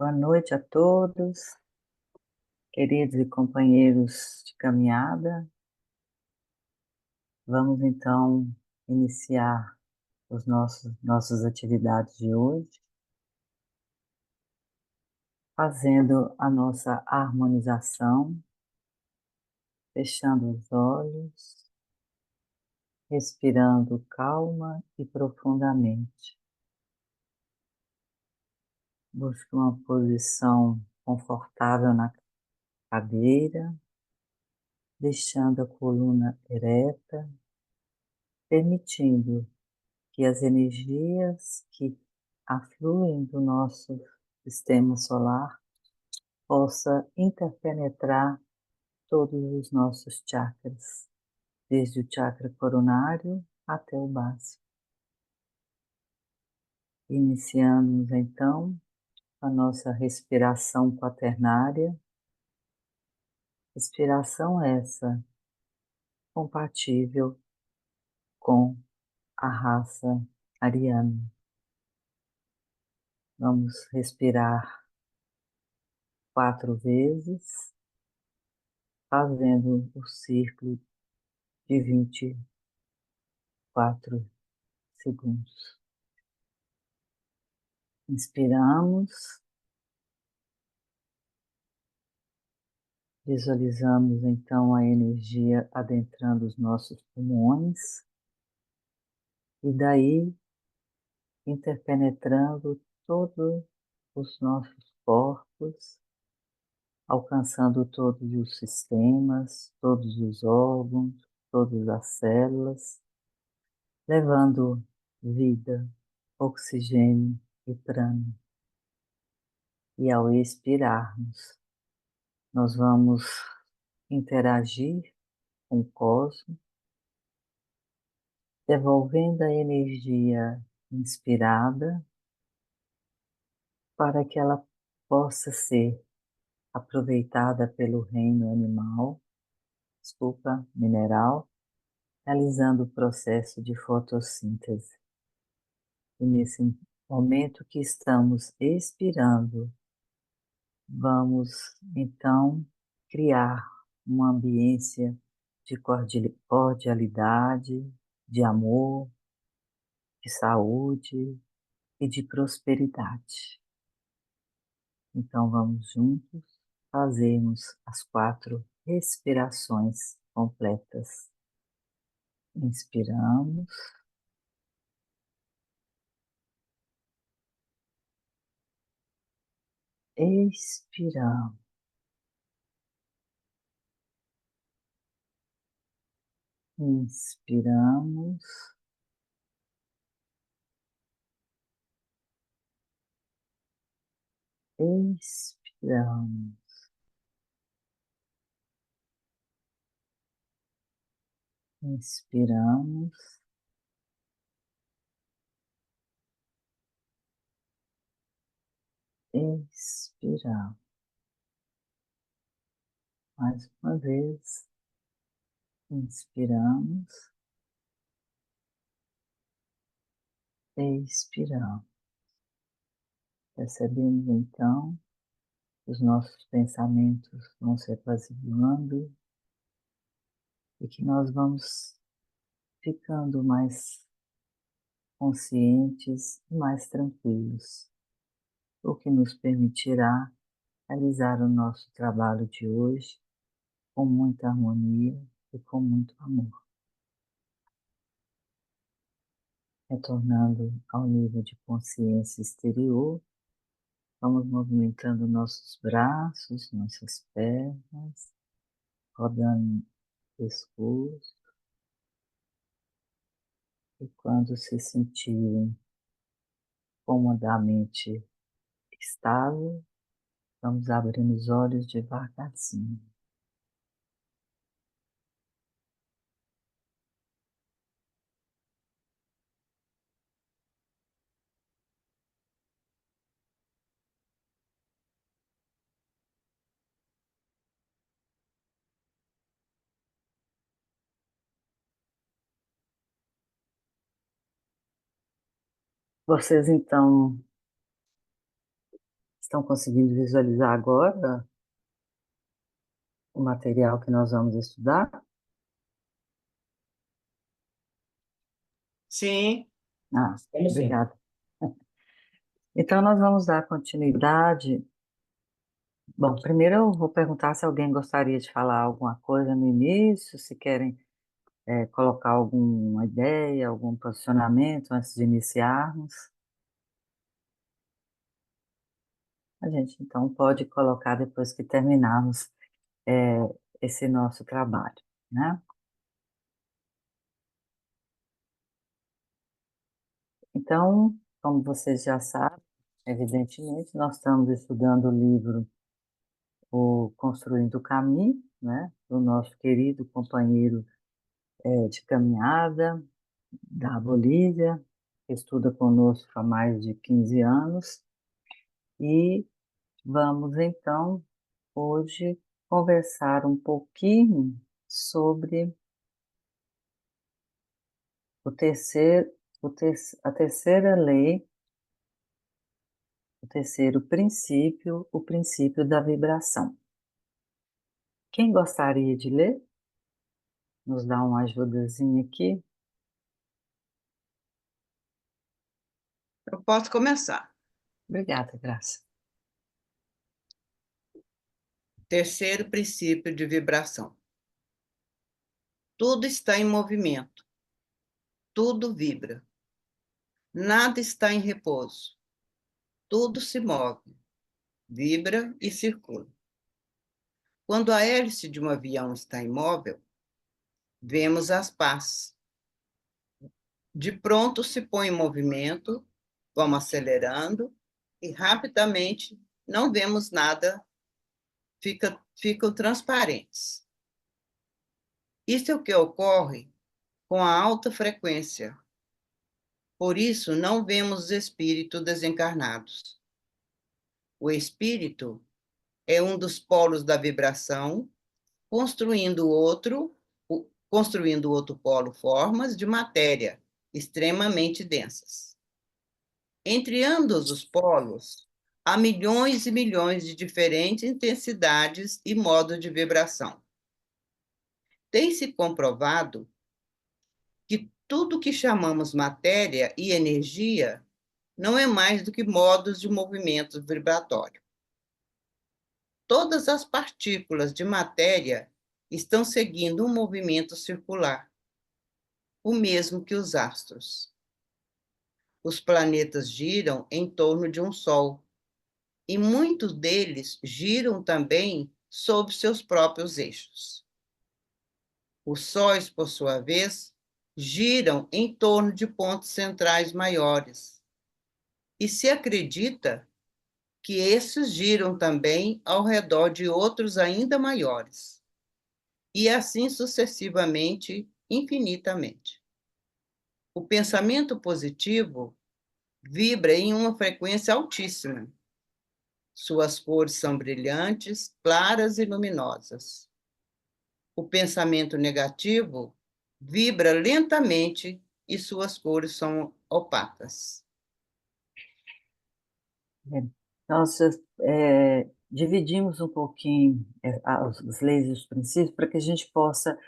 Boa noite a todos, queridos e companheiros de caminhada. Vamos então iniciar os nossas atividades de hoje, fazendo a nossa harmonização, fechando os olhos, respirando calma e profundamente. Busque uma posição confortável na cadeira, deixando a coluna ereta, permitindo que as energias que afluem do nosso sistema solar possa interpenetrar todos os nossos chakras, desde o chakra coronário até o básico. Iniciamos então a nossa respiração quaternária, respiração essa compatível com a raça ariana. Vamos respirar 4 vezes, fazendo o círculo de 24 segundos. Inspiramos, visualizamos então a energia adentrando os nossos pulmões e daí interpenetrando todos os nossos corpos, alcançando todos os sistemas, todos os órgãos, todas as células, levando vida, oxigênio e prana. E ao expirarmos, nós vamos interagir com o cosmos, devolvendo a energia inspirada para que ela possa ser aproveitada pelo reino animal, mineral, realizando o processo de fotossíntese. E nesse momento que estamos expirando, vamos então criar uma ambiência de cordialidade, de amor, de saúde e de prosperidade. Então vamos juntos fazermos as 4 respirações completas. Inspiramos, expiramos, inspiramos, expiramos, inspiramos, expiramos. Mais uma vez, inspiramos, expiramos. Percebemos então os nossos pensamentos vão se apaziguando e que nós vamos ficando mais conscientes e mais tranquilos, o que nos permitirá realizar o nosso trabalho de hoje com muita harmonia e com muito amor. Retornando ao nível de consciência exterior, vamos movimentando nossos braços, nossas pernas, rodando o pescoço, e quando se sentirem comodamente estável, vamos abrindo os olhos devagarzinho. Vocês então Estão conseguindo visualizar agora o material que nós vamos estudar? Sim, Ah, como sim. obrigada. Então, nós vamos dar continuidade. Bom, primeiro eu vou perguntar se alguém gostaria de falar alguma coisa no início, se querem colocar alguma ideia, algum posicionamento antes de iniciarmos. A gente então pode colocar depois que terminarmos é, esse nosso trabalho, né? Então, como vocês já sabem, evidentemente, nós estamos estudando o livro O Construindo o Caminho, né? Do nosso querido companheiro de caminhada da Bolívia, que estuda conosco há mais de 15 anos, e vamos então hoje conversar um pouquinho sobre o terceiro, a terceira lei, o terceiro princípio, o princípio da vibração. Quem gostaria de ler? Nos dá uma ajudazinha aqui? Eu posso começar. Obrigada, Graça. Terceiro princípio de vibração. Tudo está em movimento, tudo vibra. Nada está em repouso, tudo se move, vibra e circula. Quando a hélice de um avião está imóvel, vemos as pás. De pronto se põe em movimento, vamos acelerando e rapidamente não vemos nada, ficam transparentes. Isso é o que ocorre com a alta frequência. Por isso, não vemos espíritos desencarnados. O espírito é um dos polos da vibração, construindo outro polo, formas de matéria extremamente densas. Entre ambos os polos, há milhões e milhões de diferentes intensidades e modos de vibração. Tem-se comprovado que tudo que chamamos matéria e energia não é mais do que modos de movimento vibratório. Todas as partículas de matéria estão seguindo um movimento circular, o mesmo que os astros. Os planetas giram em torno de um Sol, e muitos deles giram também sob seus próprios eixos. Os sóis, por sua vez, giram em torno de pontos centrais maiores, e se acredita que esses giram também ao redor de outros ainda maiores, e assim sucessivamente, infinitamente. O pensamento positivo vibra em uma frequência altíssima. Suas cores são brilhantes, claras e luminosas. O pensamento negativo vibra lentamente e suas cores são opacas. É, Nós dividimos um pouquinho as leis e os princípios para que a gente possa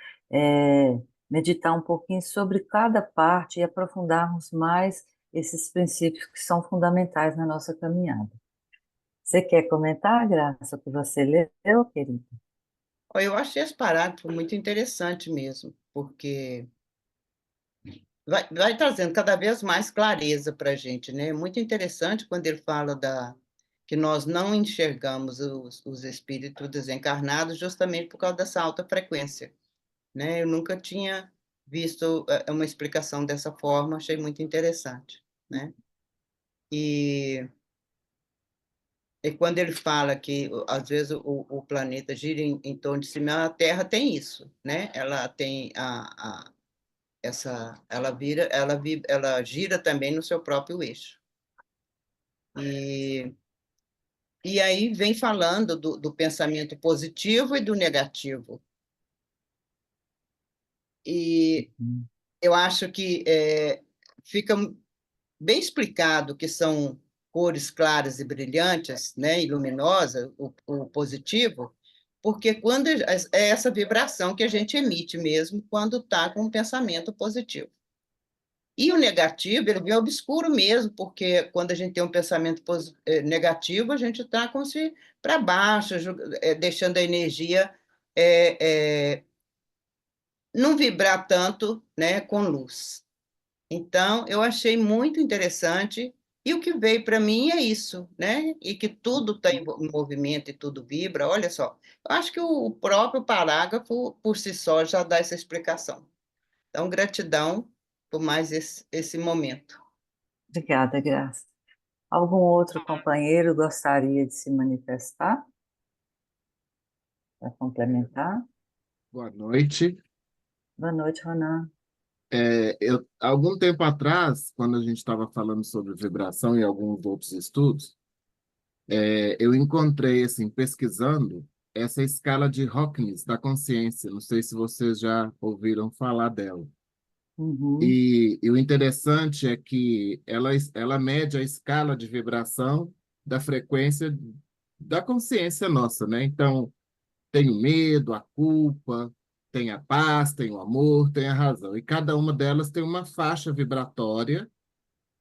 meditar um pouquinho sobre cada parte e aprofundarmos mais esses princípios que são fundamentais na nossa caminhada. Você quer comentar, Graça, o que você leu, querida? Eu achei esse parágrafo muito interessante mesmo, porque vai trazendo cada vez mais clareza para a gente, né? É muito interessante quando ele fala que nós não enxergamos os espíritos desencarnados justamente por causa dessa alta frequência, né? Eu nunca tinha visto uma explicação dessa forma, achei muito interessante, né? E, e quando ele fala que às vezes o planeta gira em torno de si, a Terra tem isso, né? Ela tem ela gira também no seu próprio eixo. E, e aí vem falando do pensamento positivo e do negativo. E eu acho que fica bem explicado que são cores claras e brilhantes, né, e luminosas, o positivo, porque quando é essa vibração que a gente emite mesmo quando está com um pensamento positivo. E o negativo, ele vem obscuro mesmo, porque quando a gente tem um pensamento negativo, a gente está como se para baixo, deixando a energia não vibrar tanto, né, com luz. Então, eu achei muito interessante, e o que veio para mim é isso, né? E que tudo está em movimento e tudo vibra. Olha só, eu acho que o próprio parágrafo, por si só, já dá essa explicação. Então, gratidão por mais esse momento. Obrigada, Graça. Algum outro companheiro gostaria de se manifestar para complementar? Boa noite. Boa noite, Ronan. Algum tempo atrás, quando a gente estava falando sobre vibração e alguns outros estudos, eu encontrei, assim, pesquisando, essa escala de Hawkins da consciência. Não sei se vocês já ouviram falar dela. Uhum, E o interessante é que ela mede a escala de vibração da frequência da consciência nossa, né? Então, tem o medo, a culpa, tem a paz, tem o amor, tem a razão. E cada uma delas tem uma faixa vibratória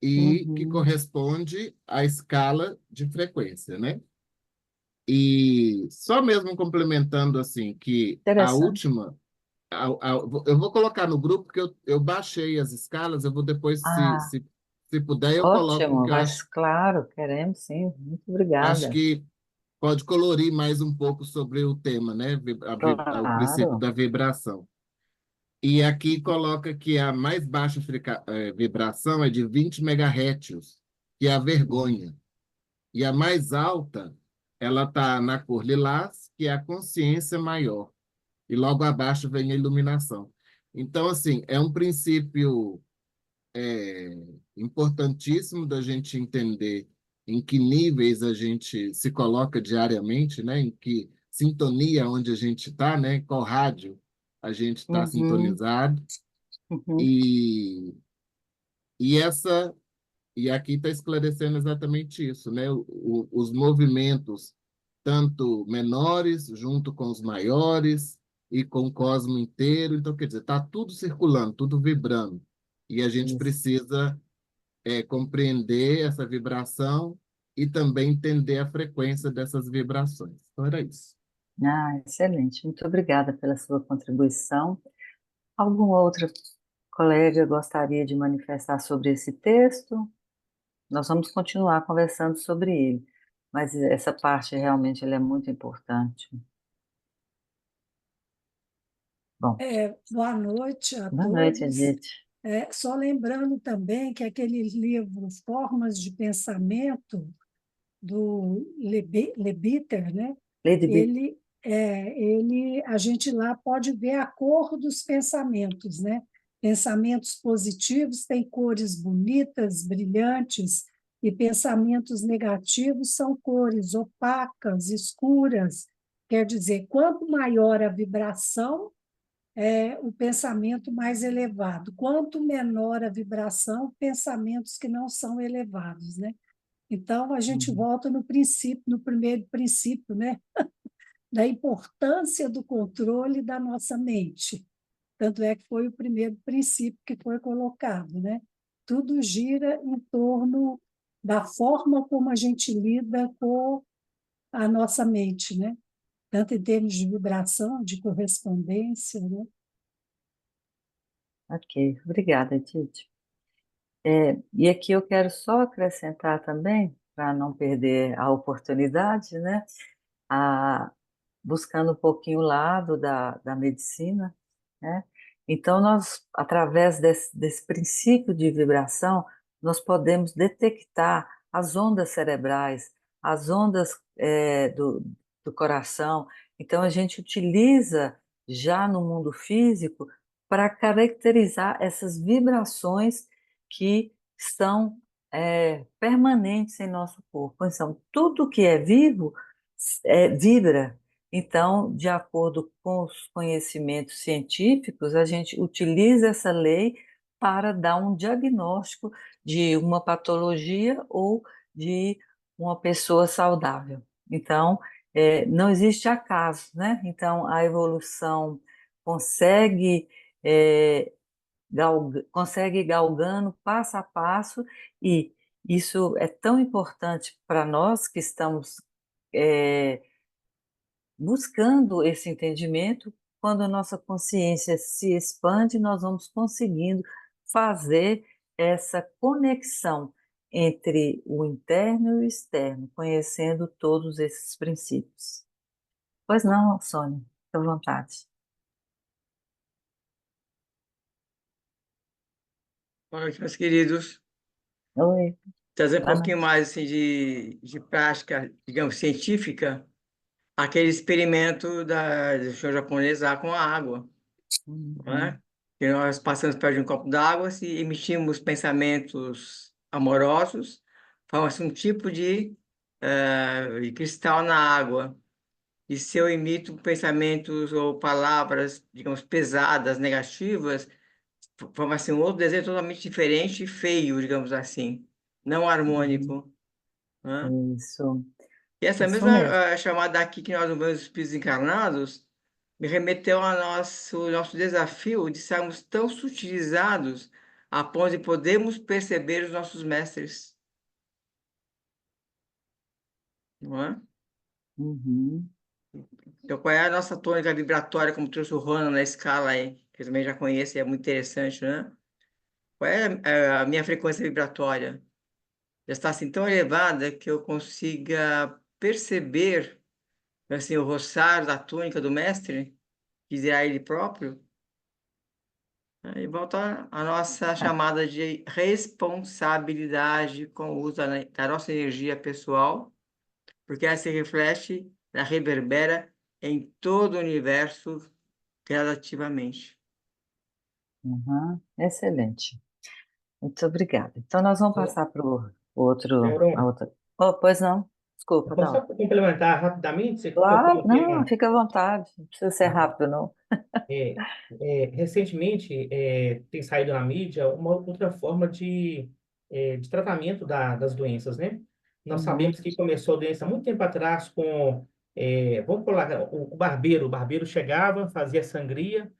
e que uhum. corresponde à escala de frequência, né? E só mesmo complementando assim que a Interessante. última, eu vou colocar no grupo porque eu baixei as escalas, eu vou depois, Ah, se puder, eu coloco, ótimo, porque mas claro, queremos sim. Muito acho obrigada. que pode colorir mais um pouco sobre o tema, né? O princípio Claro. da vibração. E aqui coloca que a mais baixa vibração é de 20 megahertz, que é a vergonha. E a mais alta, ela está na cor lilás, que é a consciência maior. E logo abaixo vem a iluminação. Então, assim, é um princípio importantíssimo da gente entender em que níveis a gente se coloca diariamente, né? Em que sintonia onde a gente está, né? Qual rádio a gente está Uhum, sintonizado. uhum. E, e essa e aqui está esclarecendo exatamente isso, né? Os movimentos, tanto menores, junto com os maiores e com o cosmo inteiro. Então, quer dizer, está tudo circulando, tudo vibrando. E a gente Isso. precisa compreender essa vibração e também entender a frequência dessas vibrações. Então, era isso. Ah, excelente. Muito obrigada pela sua contribuição. Algum outro colega gostaria de manifestar sobre esse texto? Nós vamos continuar conversando sobre ele, mas essa parte realmente ela é muito importante. Bom, Boa noite a boa noite, todos. Edith. Só lembrando também que aquele livro Formas de Pensamento, do Lebeter, né? Lady B. A gente lá pode ver a cor dos pensamentos, né? Pensamentos positivos têm cores bonitas, brilhantes, e pensamentos negativos são cores opacas, escuras. Quer dizer, quanto maior a vibração, o pensamento mais elevado. Quanto menor a vibração, pensamentos que não são elevados, né? Então, a gente Uhum. volta no princípio, no primeiro princípio, né? Da importância do controle da nossa mente. Tanto é que foi o primeiro princípio que foi colocado, né? Tudo gira em torno da forma como a gente lida com a nossa mente, né? Tanto em termos de vibração, de correspondência, né? Ok, obrigada, Edith. E aqui eu quero só acrescentar também, para não perder a oportunidade, né? A, buscando um pouquinho o lado da medicina, né? Então, nós, através desse princípio de vibração, nós podemos detectar as ondas cerebrais, as ondas do coração. Então, a gente utiliza já no mundo físico para caracterizar essas vibrações que são permanentes em nosso corpo. Então, tudo que é vivo vibra. Então, de acordo com os conhecimentos científicos, a gente utiliza essa lei para dar um diagnóstico de uma patologia ou de uma pessoa saudável. Então, não existe acaso, né? Então, a evolução consegue, é, consegue ir galgando passo a passo, e isso é tão importante para nós que estamos é, buscando esse entendimento. Quando a nossa consciência se expande, nós vamos conseguindo fazer essa conexão entre o interno e o externo, conhecendo todos esses princípios. Pois não, Sônia, fica à vontade. Boa noite, meus queridos. Oi, Trazer um boa pouquinho noite. mais assim, de prática, digamos, científica, aquele experimento do senhor japonês lá com a água, não Uhum, é? Que nós passamos perto de um copo d'água, se emitimos pensamentos amorosos, forma-se um tipo de cristal na água. E se eu emito pensamentos ou palavras, digamos, pesadas, negativas, forma-se um outro desenho totalmente diferente e feio, digamos assim, não uhum, harmônico, né? isso, E essa isso mesma mesmo. chamada aqui que nós vemos os espíritos encarnados me remeteu ao nosso desafio de sermos tão sutilizados a ponto de podermos perceber os nossos mestres, não é? Uhum, Então, qual é a nossa tônica vibratória, como trouxe o Rona na escala aí, que eu também já conheço e é muito interessante, né? Qual é a minha frequência vibratória? Já está assim tão elevada que eu consiga perceber assim o roçar da túnica do mestre, que dirá ele próprio. Aí volta a nossa é, chamada de responsabilidade com o uso da nossa energia pessoal, porque ela se reflete, ela reverbera em todo o universo gradativamente. uhum, excelente. Muito obrigada. Então, nós vamos passar para o outro, a Carol, outra. Oh, pois não, eu desculpa, posso só Dal. complementar rapidamente? Você tocou Claro, no não, tema. fica à vontade, não precisa ser rápido, não. É, recentemente, tem saído na mídia uma outra forma de tratamento das doenças, né? Nós Uhum, sabemos que começou a doença há muito tempo atrás com, vamos falar, o barbeiro. O barbeiro chegava, fazia sangria,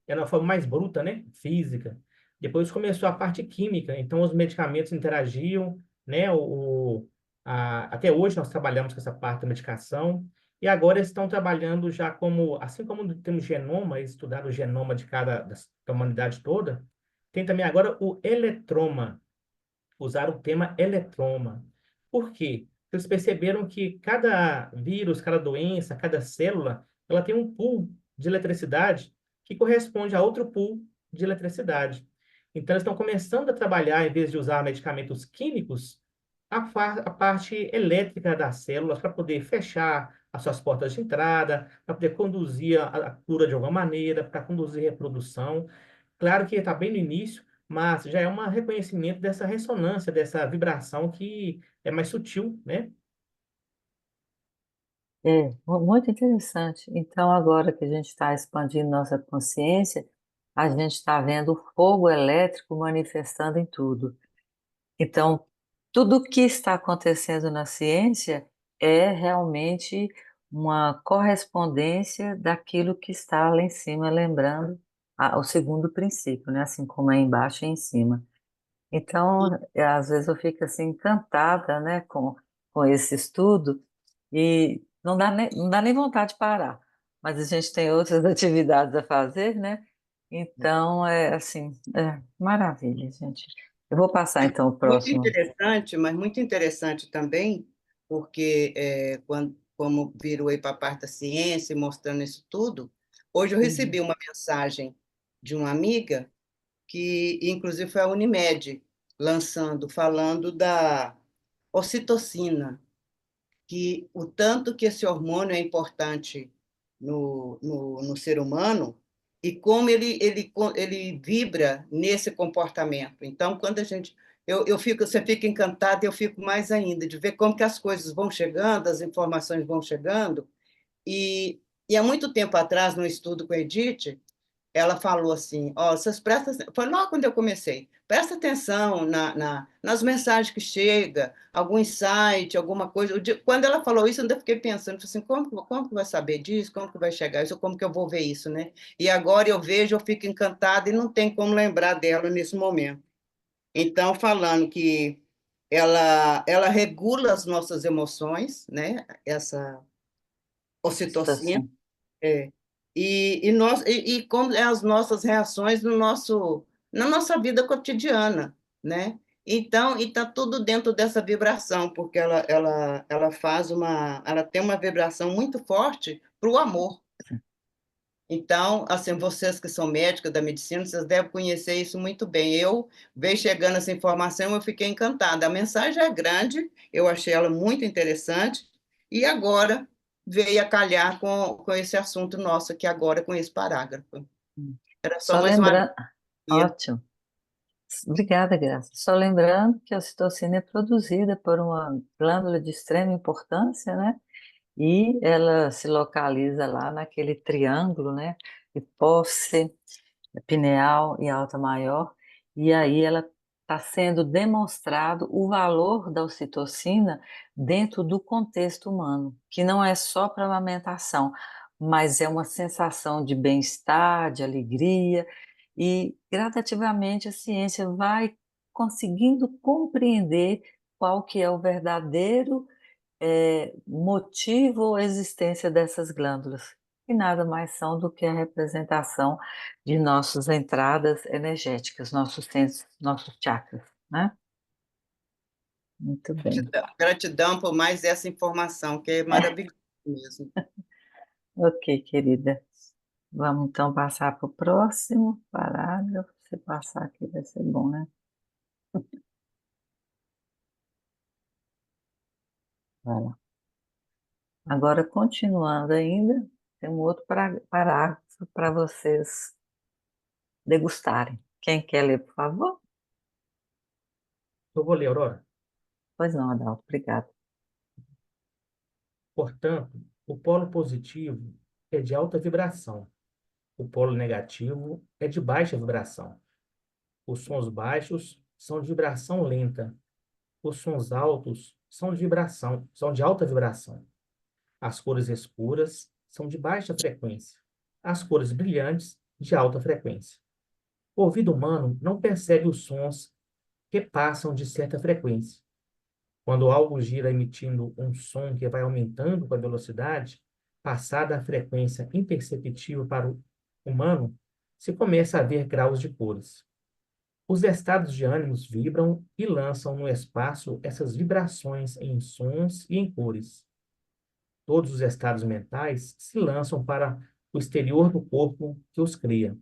era uma forma mais bruta, né? Física. Depois começou a parte química, então os medicamentos interagiam, né? Até hoje nós trabalhamos com essa parte da medicação. E agora eles estão trabalhando já como, assim como temos genoma, eles estudaram o genoma de da humanidade toda, tem também agora o eletroma, usaram o tema eletroma. Por quê? Eles perceberam que cada vírus, cada doença, cada célula, ela tem um pool de eletricidade que corresponde a outro pool de eletricidade. Então, eles estão começando a trabalhar, em vez de usar medicamentos químicos, a parte elétrica das células para poder fechar as suas portas de entrada, para poder conduzir a cura de alguma maneira, para conduzir a reprodução. Claro que está bem no início, mas já é um reconhecimento dessa ressonância, dessa vibração que é mais sutil, né? muito interessante. Então, agora que a gente está expandindo nossa consciência, a gente está vendo o fogo elétrico manifestando em tudo. Então, tudo o que está acontecendo na ciência é realmente uma correspondência daquilo que está lá em cima, lembrando o segundo princípio, né? Assim como é embaixo e em cima. Então, às vezes eu fico assim encantada, né, com esse estudo, e não dá nem vontade de parar. Mas a gente tem outras atividades a fazer, né? Então, é assim, maravilha, gente. Eu vou passar então o Muito próximo. interessante, mas muito interessante também, porque como virou aí para a parte da ciência, e mostrando isso tudo, hoje eu Uhum. recebi uma mensagem de uma amiga, que inclusive foi a Unimed, falando da ocitocina, que o tanto que esse hormônio é importante no ser humano e como ele vibra nesse comportamento. Então, quando a gente. Você fica encantado, eu fico mais ainda, de ver como que as coisas vão chegando, as informações vão chegando. E há muito tempo atrás, num estudo com a Edith, ela falou assim, ó, vocês prestam, foi logo quando eu comecei, presta atenção nas mensagens que chega, algum insight, alguma coisa. Quando ela falou isso, eu ainda fiquei pensando, assim, como que vai saber disso? Como que vai chegar isso? Como que eu vou ver isso, né? E agora eu vejo, eu fico encantada e não tem como lembrar dela nesse momento. Então, falando que ela regula as nossas emoções, né? Essa ocitocina, Ocitocina. é. E como é as nossas reações no na nossa vida cotidiana, né? Então, e está tudo dentro dessa vibração, porque ela tem uma vibração muito forte para o amor. Então, assim, vocês que são médicos da medicina, vocês devem conhecer isso muito bem. Eu veio chegando essa informação, eu fiquei encantada. A mensagem é grande, eu achei ela muito interessante, e agora veio a calhar com esse assunto nosso aqui agora, com esse parágrafo. Era só Só mais uma lembrando, vez. ótimo. Obrigada, Graça. Só lembrando que a ocitocina é produzida por uma glândula de extrema importância, né? E ela se localiza lá naquele triângulo, né? Hipófise, pineal e alta maior. E aí ela está sendo demonstrado o valor da ocitocina dentro do contexto humano, que não é só para amamentação, mas é uma sensação de bem-estar, de alegria, e gradativamente a ciência vai conseguindo compreender qual que é o verdadeiro motivo ou existência dessas glândulas, que nada mais são do que a representação de nossas entradas energéticas, nossos centros, nossos chakras, né? Muito bem. Gratidão por mais essa informação, que é maravilhoso mesmo. Ok, querida. Vamos então passar para o próximo parágrafo. Se passar aqui vai ser bom, né? Vai lá. Agora, continuando ainda, tem um outro parágrafo para vocês degustarem. Quem quer ler, por favor? Eu vou ler, Aurora. Pois não, Adalto, obrigada. Portanto, o polo positivo é de alta vibração. O polo negativo é de baixa vibração. Os sons baixos são de vibração lenta. Os sons altos são de alta vibração. As cores escuras são de baixa frequência. As cores brilhantes, de alta frequência. O ouvido humano não percebe os sons que passam de certa frequência. Quando algo gira emitindo um som que vai aumentando com a velocidade, passada a frequência imperceptível para o humano, se começa a ver graus de cores. Os estados de ânimos vibram e lançam no espaço essas vibrações em sons e em cores. Todos os estados mentais se lançam para o exterior do corpo que os cria.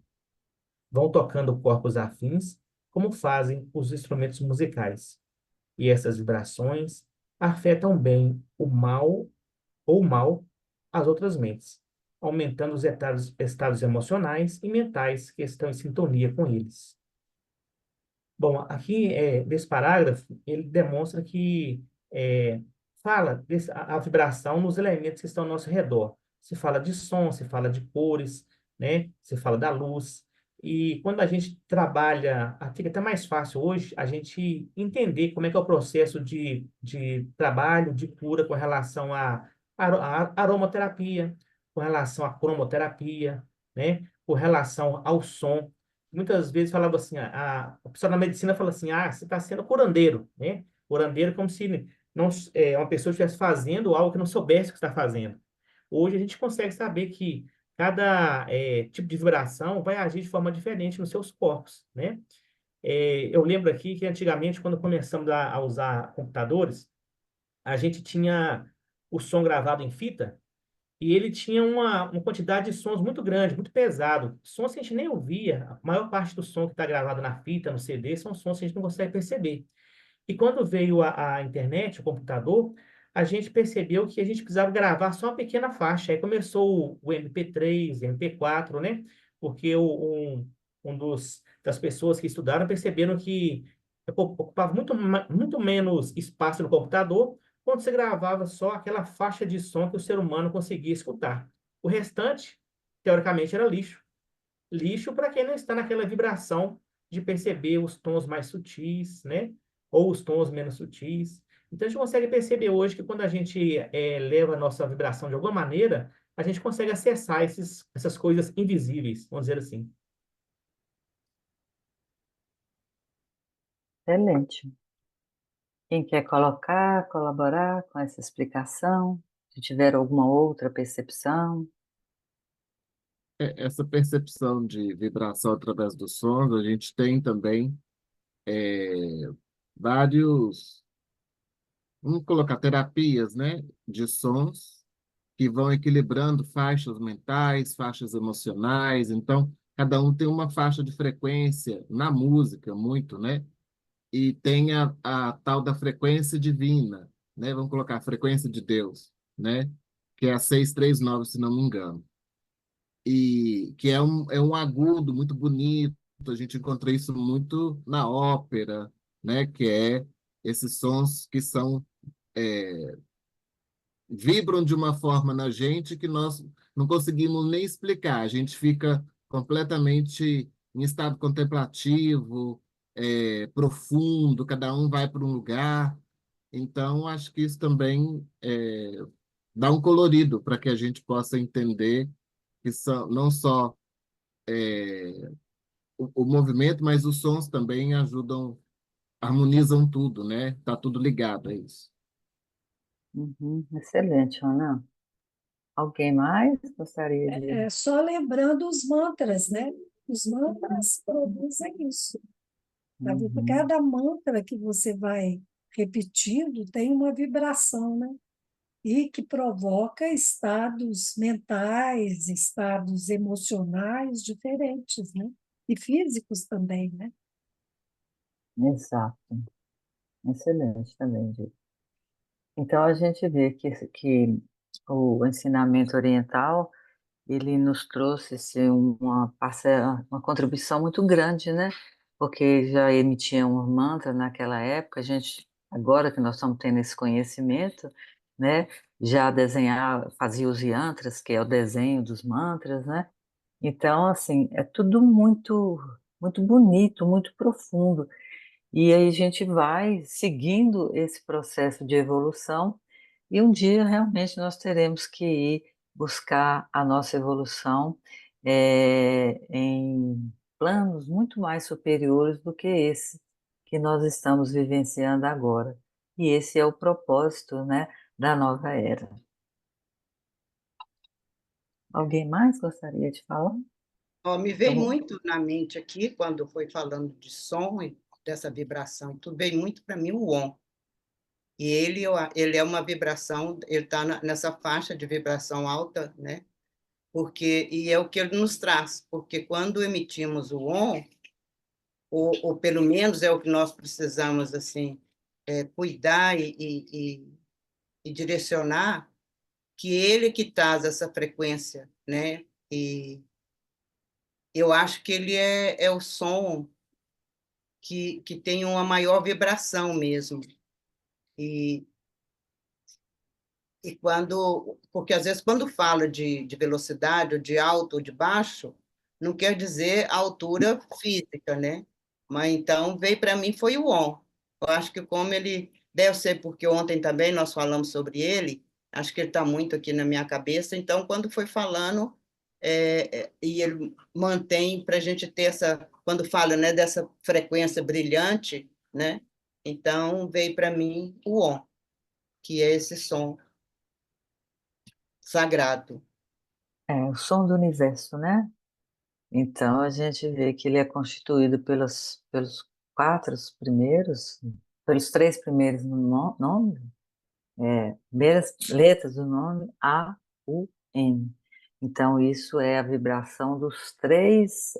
Vão tocando corpos afins, como fazem os instrumentos musicais. E essas vibrações afetam bem o mal ou mal as outras mentes, aumentando os estados emocionais e mentais que estão em sintonia com eles. Bom, aqui, nesse parágrafo, ele demonstra que fala a vibração nos elementos que estão ao nosso redor. Se fala de som, se fala de cores, né? Se fala da luz. E quando a gente trabalha, fica até mais fácil hoje a gente entender como é que é o processo de trabalho, de cura com relação à aromaterapia, com relação à cromoterapia, né? Com relação ao som. Muitas vezes falava assim, a pessoa na medicina fala assim, você está sendo curandeiro, né? Curandeiro como se não, uma pessoa estivesse fazendo algo que não soubesse o que está fazendo. Hoje a gente consegue saber que cada tipo de vibração vai agir de forma diferente nos seus corpos, né? Eu lembro aqui que antigamente, quando começamos a usar computadores, a gente tinha o som gravado em fita, e ele tinha uma quantidade de sons muito grande, muito pesado. Sons que a gente nem ouvia. A maior parte do som que está gravado na fita, no CD, são sons que a gente não consegue perceber. E quando veio a internet, o computador, a gente percebeu que a gente precisava gravar só uma pequena faixa. Aí começou o MP3, MP4, né? Porque das pessoas que estudaram perceberam que ocupava muito menos espaço no computador quando você gravava só aquela faixa de som que o ser humano conseguia escutar. O restante, teoricamente, era lixo. Lixo para quem não está naquela vibração de perceber os tons mais sutis, né? Ou os tons menos sutis. Então, a gente consegue perceber hoje que quando a gente leva a nossa vibração de alguma maneira, a gente consegue acessar essas coisas invisíveis, vamos dizer assim. Excelente. Quem quer colocar, colaborar com essa explicação? Se tiver alguma outra percepção? Essa percepção de vibração através dos sons, a gente tem também vários, vamos colocar terapias, né, de sons que vão equilibrando faixas mentais, faixas emocionais. Então, cada um tem uma faixa de frequência na música, muito, né? E tem a tal da frequência divina, né? Vamos colocar a frequência de Deus, né? Que é a 639, se não me engano. E que é um agudo muito bonito. A gente encontra isso muito na ópera, né? Que é esses sons que são vibram de uma forma na gente que nós não conseguimos nem explicar. A gente fica completamente em estado contemplativo, profundo, cada um vai para um lugar. Então, acho que isso também dá um colorido para que a gente possa entender que são, não só o movimento, mas os sons também ajudam, harmonizam tudo, né? Tá tudo ligado a isso. Uhum, excelente, Ana. Alguém mais gostaria de... Só lembrando os mantras, né? Os mantras produzem isso. Sabe? Uhum, Cada mantra que você vai repetindo tem uma vibração, né? E que provoca estados mentais, estados emocionais diferentes, né? E físicos também, né? exato. Excelente também, Di. Então, a gente vê que o ensinamento oriental, ele nos trouxe assim, uma contribuição muito grande, né? Porque já emitiam um mantra naquela época, a gente, agora que nós estamos tendo esse conhecimento, né? Já desenhar, fazia os yantras, que é o desenho dos mantras, né? Então, assim, é tudo muito, muito bonito, muito profundo. E aí a gente vai seguindo esse processo de evolução e um dia realmente nós teremos que ir buscar a nossa evolução em planos muito mais superiores do que esse que nós estamos vivenciando agora. E esse é o propósito, né, da nova era. Alguém mais gostaria de falar? Ó, me Eu veio vou- muito na mente aqui, quando foi falando de som e dessa vibração, tudo veio muito para mim o ON. E ele é uma vibração, ele está nessa faixa de vibração alta, né? E é o que ele nos traz, porque quando emitimos o ON, ou pelo menos é o que nós precisamos assim cuidar e direcionar, que ele que traz essa frequência, né? E eu acho que ele é o som que tem uma maior vibração mesmo. E, porque às vezes quando fala de velocidade, ou de alto ou de baixo, não quer dizer a altura física, né? Mas então veio para mim foi o on. Eu acho que como ele deve ser porque ontem também nós falamos sobre ele, acho que ele está muito aqui na minha cabeça. Então quando foi falando e ele mantém para a gente ter essa quando fala né dessa frequência brilhante, né? Então veio para mim o on, que é esse som sagrado. É o som do universo, né? Então, a gente vê que ele é constituído pelos quatro primeiros, pelos três primeiros nomes, primeiras letras do nome, A, U, N. Então, isso é a vibração dos três,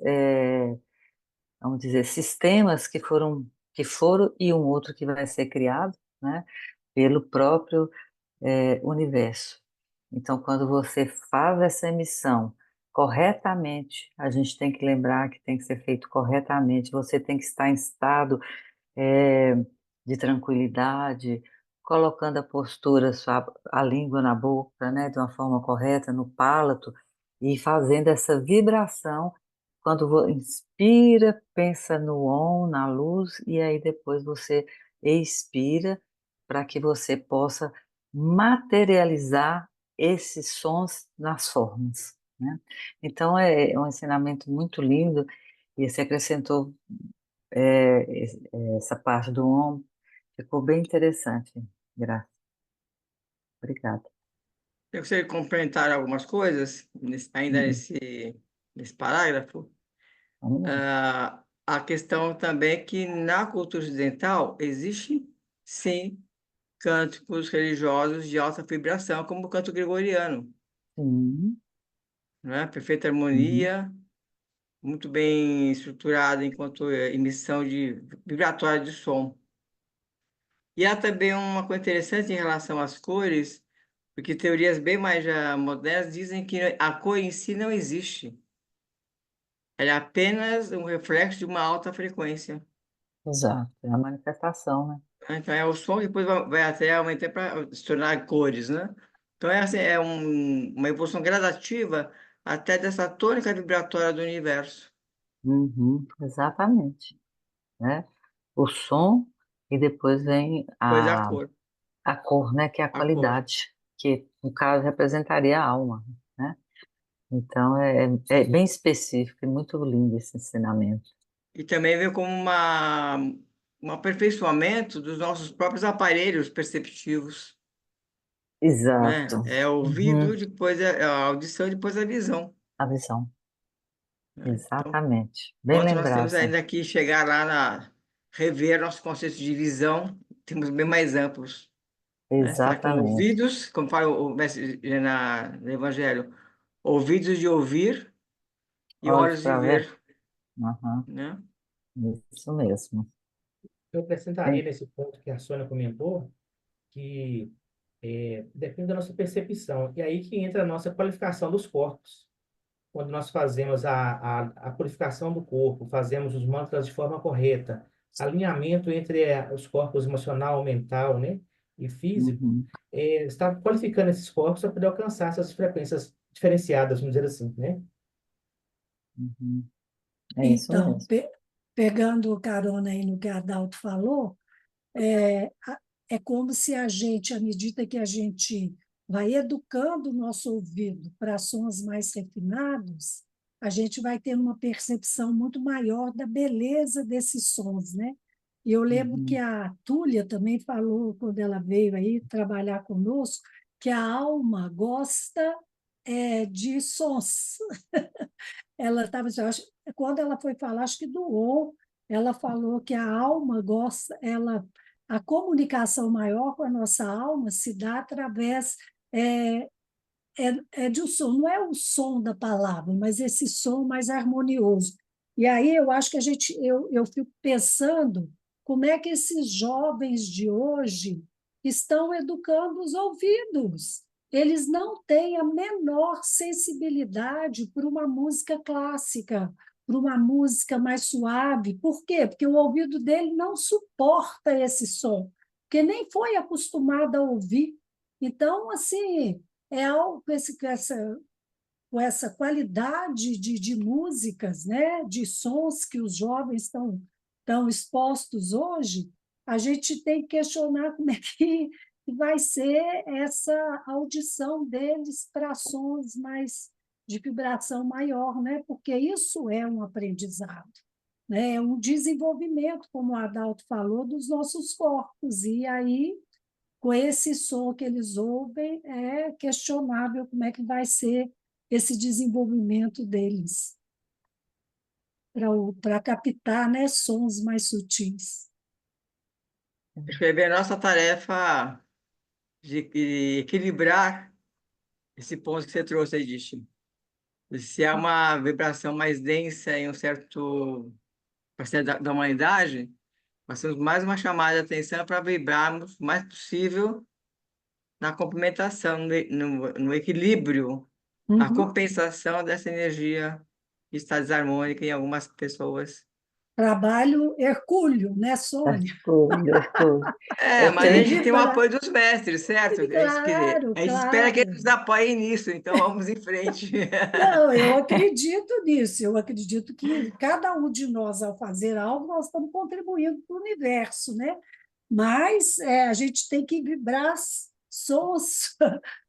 vamos dizer, sistemas que foram e um outro que vai ser criado, né, pelo próprio universo. Então, quando você faz essa emissão corretamente, a gente tem que lembrar que tem que ser feito corretamente, você tem que estar em estado é, de tranquilidade, colocando a postura, a língua na boca, né, de uma forma correta, no palato, e fazendo essa vibração Quando inspira, pensa no Om, na luz, e aí depois você expira para que você possa materializar esses sons nas formas, né? Então é um ensinamento muito lindo, e você acrescentou essa parte do Om, ficou bem interessante, Graça. Obrigada. Eu gostaria de complementar algumas coisas, ainda Uhum. nesse parágrafo. Vamos lá. A questão também é que na cultura ocidental existe, sim, cânticos religiosos de alta vibração, como o canto gregoriano, Sim. né? Perfeita Uhum. harmonia, muito bem estruturado enquanto emissão vibratória de som. E há também uma coisa interessante em relação às cores, porque teorias bem mais já modernas dizem que a cor em si não existe. Ela é apenas um reflexo de uma alta frequência. Exato, é a manifestação, né? Então, é o som que depois vai até aumentar para se tornar cores, né? Então, essa é uma evolução gradativa até dessa tônica vibratória do universo. Uhum, exatamente, né? O som e depois vem Depois a cor, né? Que é a a cor. qualidade, que no caso representaria a alma, né? Então é bem específico e muito lindo esse ensinamento. E também vem como um aperfeiçoamento dos nossos próprios aparelhos perceptivos, né? Exato. É o ouvido, Uhum, depois é a audição, depois a visão, a visão, né? Então, exatamente. Bem enquanto nós lembrado, temos Sam. ainda que chegar lá rever nossos conceitos de visão, temos bem mais amplos. Né? Será que são Exatamente. ouvidos, como fala o mestre no Evangelho, ouvidos de ouvir e Olhos olhos de para ver. ver, Uhum, né? isso mesmo. Eu acrescentaria Bem, nesse ponto que a Sônia comentou, que depende da nossa percepção. E aí que entra a nossa qualificação dos corpos. Quando nós fazemos a purificação do corpo, fazemos os mantras de forma correta, alinhamento entre os corpos emocional, mental, né, e físico, uhum, está qualificando esses corpos para poder alcançar essas frequências diferenciadas, vamos dizer assim, né? uhum. É isso Então, mesmo. pegando carona aí no que a Adalto falou, é, é como se a gente, à medida que a gente vai educando o nosso ouvido para sons mais refinados, a gente vai tendo uma percepção muito maior da beleza desses sons, né? E eu lembro que Uhum, a Túlia também falou, quando ela veio aí trabalhar conosco, que a alma gosta de sons. Ela estava, quando ela foi falar, acho que doou, ela falou que a alma gosta, a comunicação maior com a nossa alma se dá através é, de um som, não é o som da palavra, mas esse som mais harmonioso. E aí eu acho que eu fico pensando como é que esses jovens de hoje estão educando os ouvidos. Eles não têm a menor sensibilidade para uma música clássica, para uma música mais suave. Por quê? Porque o ouvido dele não suporta esse som, porque nem foi acostumado a ouvir. Então, assim, é algo com essa qualidade de músicas, né, de sons que os jovens estão expostos hoje, a gente tem que questionar como é que vai ser essa audição deles para sons mais de vibração maior, né? Porque isso é um aprendizado, né? É um desenvolvimento, como o Adalto falou, dos nossos corpos. E aí com esse som que eles ouvem, é questionável como é que vai ser esse desenvolvimento deles para captar, né, sons mais sutis. Acho que é a nossa tarefa de equilibrar esse ponto que você trouxe aí, Dishi. Se há uma vibração mais densa em um certo parcela da humanidade, nós temos mais uma chamada de atenção para vibrarmos o mais possível na complementação, no equilíbrio, a Uhum. compensação dessa energia que está desarmônica em algumas pessoas. trabalho hercúleo, né, Sônia? Hercúleo, Hercúleo. Eu Mas a tenho, gente tem o apoio dos mestres, certo? É isso, quer dizer, Claro, a gente espera que claro. eles nos apoiem nisso, então vamos em frente. Não, eu acredito nisso. Eu acredito que cada um de nós, ao fazer algo, nós estamos contribuindo para o universo, né? Mas a gente tem que vibrar sons,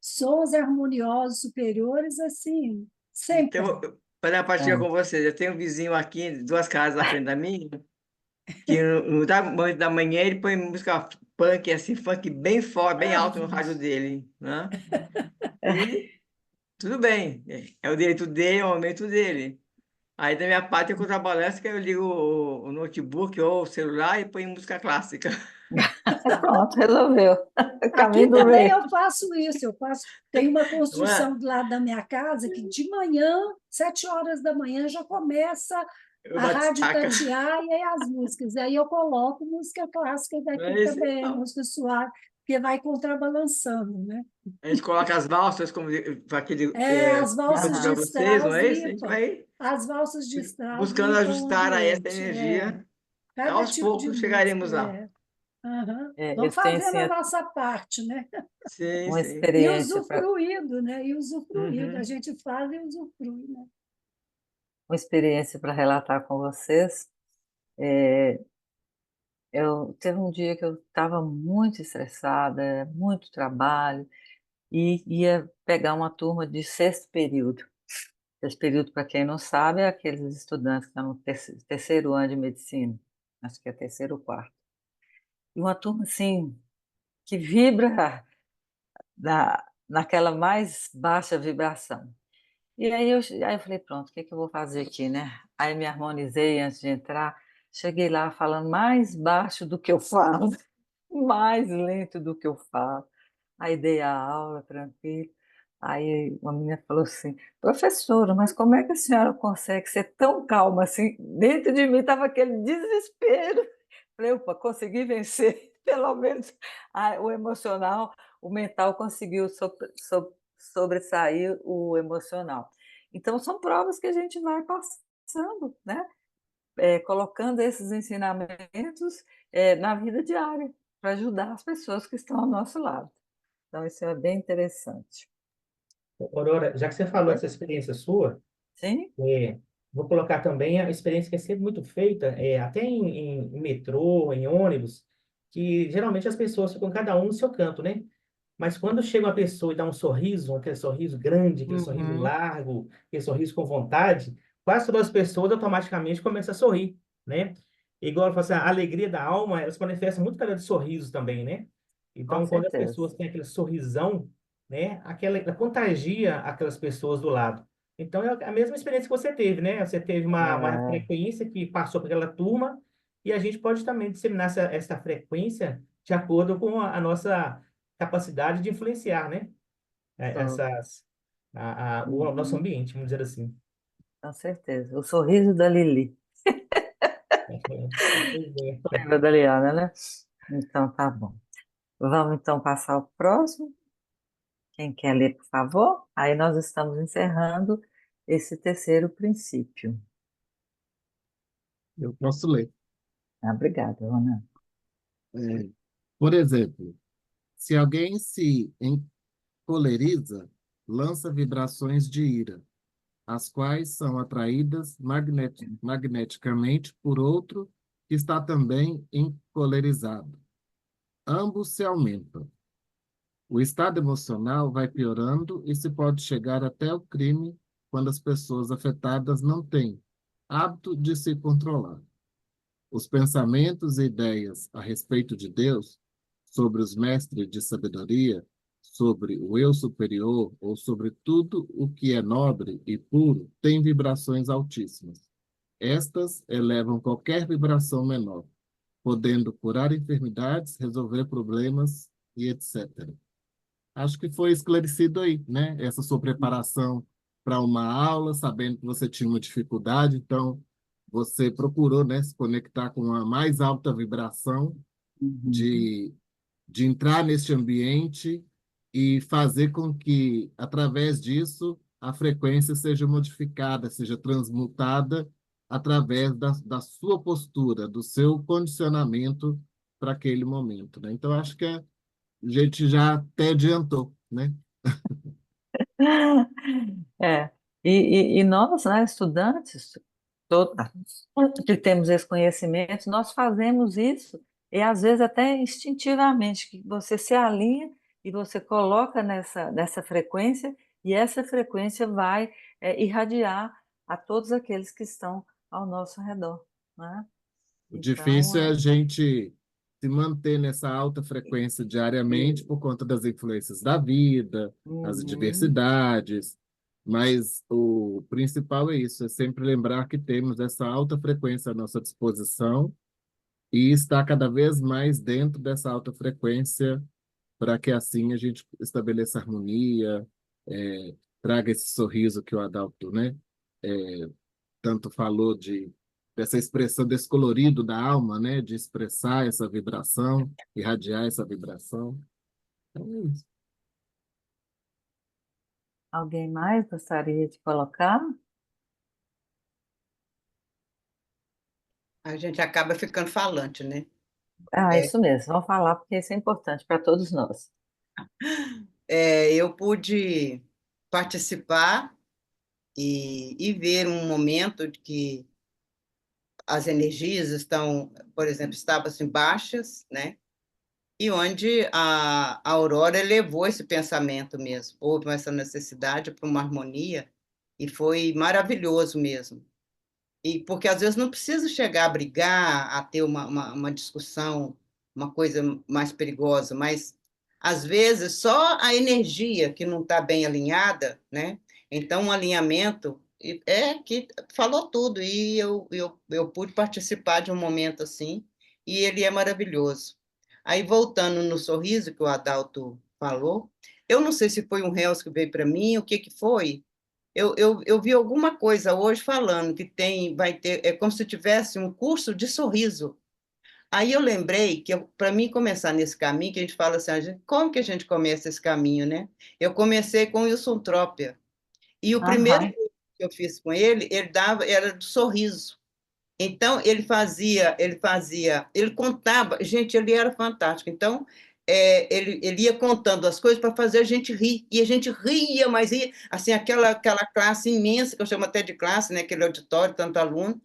sons harmoniosos superiores, assim, sempre. Então, para dar partilha é, com vocês, eu tenho um vizinho aqui, 2 casas à frente da minha, que no momento da manhã ele põe música punk, assim, funk bem forte, bem Ah, alto no rádio dele, né? E tudo bem, é o direito dele, é o momento dele. Aí da minha parte, eu contrabalanço, que eu ligo o notebook ou o celular e ponho música clássica. pronto, resolveu. aqui Caminho do também rei. eu faço isso. Tem uma Não é? construção do lado da minha casa que de manhã, 7 horas da manhã, já começa Eu a rádio bate-saca. tatear e aí as músicas. Aí eu coloco música clássica Não daqui é isso também, então. música suave, porque vai contrabalançando, né? A gente coloca as valsas, como aquele As que eu valsas pedi de para vocês, não Strauss, é isso? A gente limpa. vai As valsas de Strauss buscando limpam o ajustar a essa ambiente. energia. Cada Aos tipo de poucos música. chegaremos lá. Aham. Eu Vamos tenho fazendo assim, a nossa parte, né? Sim, uma sim. E experiência para usufruindo, né? E usufruindo. A Uhum. gente faz e usufrui, né? uma experiência para relatar com vocês. Eu teve um dia que eu estava muito estressada, muito trabalho, e ia pegar uma turma de sexto período. Sexto período, para quem não sabe, é aqueles estudantes que estão no terceiro ano de medicina, acho que é terceiro ou quarto. E uma turma assim que vibra naquela mais baixa vibração. E aí eu falei, pronto, o que é que eu vou fazer aqui, né? Aí me harmonizei antes de entrar, cheguei lá falando mais baixo do que eu falo, mais lento do que eu falo. Aí dei a aula tranquilo. Aí uma menina falou assim, professora, mas como é que a senhora consegue ser tão calma assim? Dentro de mim estava aquele desespero. Falei, opa, consegui vencer, pelo menos o emocional, o mental conseguiu sobressair o emocional. Então, são provas que a gente vai passando, né? Colocando esses ensinamentos na vida diária, para ajudar as pessoas que estão ao nosso lado. Então, isso é bem interessante. Aurora, já que você falou essa experiência sua, Sim? É, vou colocar também a experiência que é sempre muito feita, até em metrô, em ônibus, que geralmente as pessoas ficam cada um no seu canto, né? Mas quando chega uma pessoa e dá um sorriso, aquele sorriso grande, aquele sorriso Uhum. largo, aquele sorriso com vontade, quase todas as pessoas automaticamente começam a sorrir, né? Igual eu falo assim, a alegria da alma, ela se manifesta muito através de sorrisos também, né? Com Então, quando as certeza. pessoas têm aquele sorrisão, né? Ela contagia aquelas pessoas do lado. Então, é a mesma experiência que você teve, né? Você teve uma É, frequência que passou por aquela turma, e a gente pode também disseminar essa frequência de acordo com a nossa capacidade de influenciar, né? sou. O nosso Uhum. ambiente, vamos dizer assim. Com certeza. O sorriso da Lili. Pois é. Lembra da Liana, né? Então, tá bom. Vamos então passar ao próximo. Quem quer ler, por favor? Aí nós estamos encerrando esse terceiro princípio. Eu posso ler. Obrigada, Rona. É, por exemplo, se alguém se encoleriza, lança vibrações de ira, as quais são atraídas magneticamente por outro que está também encolerizado. Ambos se aumentam. O estado emocional vai piorando e se pode chegar até o crime quando as pessoas afetadas não têm hábito de se controlar. Os pensamentos e ideias a respeito de Deus, sobre os mestres de sabedoria, sobre o eu superior ou sobre tudo o que é nobre e puro, têm vibrações altíssimas. Estas elevam qualquer vibração menor, podendo curar enfermidades, resolver problemas e etc. Acho que foi esclarecido aí, né? Essa sua preparação para uma aula, sabendo que você tinha uma dificuldade, então você procurou, né, se conectar com a mais alta vibração Uhum. de, de entrar neste ambiente e fazer com que, através disso, a frequência seja modificada, seja transmutada através da sua postura, do seu condicionamento para aquele momento, né? Então, acho que a gente já até adiantou, né? É. E nós, né, estudantes, todos, que temos esse conhecimento, nós fazemos isso, e às vezes até instintivamente, que você se alinha e você coloca nessa frequência, e essa frequência vai irradiar a todos aqueles que estão ao nosso redor, né? O Então, difícil é a gente se manter nessa alta frequência diariamente por conta das influências da vida, as uhum, adversidades, mas o principal é isso, é sempre lembrar que temos essa alta frequência à nossa disposição e estar cada vez mais dentro dessa alta frequência para que assim a gente estabeleça harmonia, traga esse sorriso que o Adalto, né, tanto falou dessa expressão desse colorido da alma, né, de expressar essa vibração, irradiar essa vibração. Então, é isso. alguém mais gostaria de colocar? A gente acaba ficando falante, né? Ah, É, isso mesmo, vamos falar porque isso é importante para todos nós. eu pude participar e ver um momento de que as energias estão, por exemplo, estavam assim, baixas, né? E onde a Aurora elevou esse pensamento mesmo. Houve essa necessidade para uma harmonia e foi maravilhoso mesmo. E porque às vezes não precisa chegar a brigar, a ter uma discussão, uma coisa mais perigosa, mas às vezes só a energia que não está bem alinhada, né? Então, um alinhamento é que falou tudo, e eu pude participar de um momento assim, e ele é maravilhoso. Aí, voltando no sorriso que o Adalto falou, eu não sei se foi um réus que veio para mim, o que que foi, eu vi alguma coisa hoje falando que vai ter, é como se tivesse um curso de sorriso. Aí eu lembrei que para mim começar nesse caminho, que a gente fala assim, como que a gente começa esse caminho, né? Eu comecei com o Wilson Trópia. E o primeiro Aham, curso que eu fiz com ele dava, era do sorriso. Então, ele contava, gente, ele era fantástico. Então, ele ia contando as coisas para fazer a gente rir, e a gente ria, mas ria, assim, aquela classe imensa, que eu chamo até de classe, né, aquele auditório, tanto aluno,